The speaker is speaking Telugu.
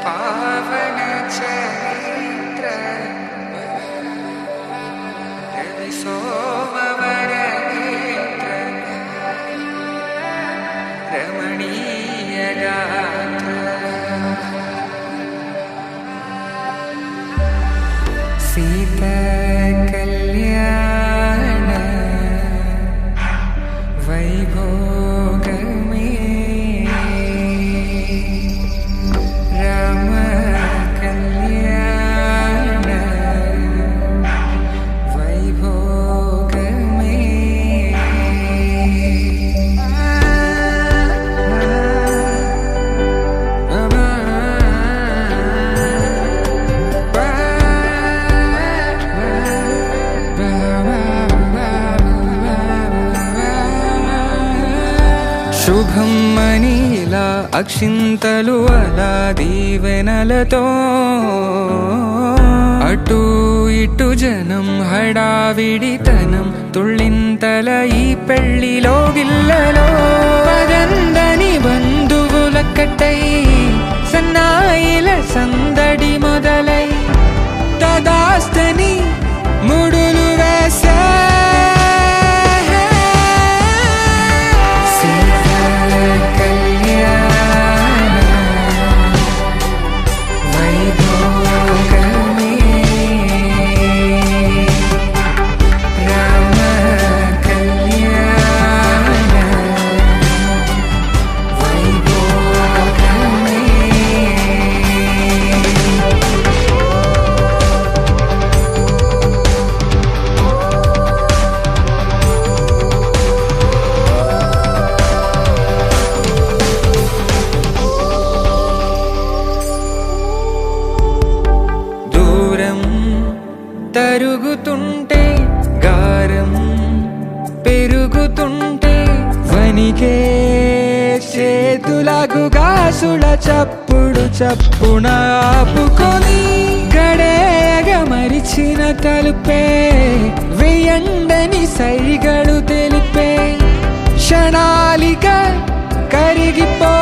పావన చరిత్ర రవి సోమవర నేత్ర రమణీయ గాత్ర సీత కళ్యాణ వైభోగమే రామ కళ్యాణ వైభోగమే శుభం మనీలా అక్షింతలు అలా దీవెనలతో అటు ఇటు జనం హడావిడితనం తుళ్ళింతల ఈ పెళ్లిలో గిల్లలో పదందని బంధువుల కట్టై సన్నాయిల సందడి మొదలై తదాస్తని ముడులు వేసే తరుగుతుంటే గారం పెరుగుతుంటే వనికే చేతులకు గాసుల చప్పుడు చప్పున ఆపుకొని గడేగ మరిచిన తలుపే వేయండని సైగడు తెలిపే క్షణాలిక కరిగిపో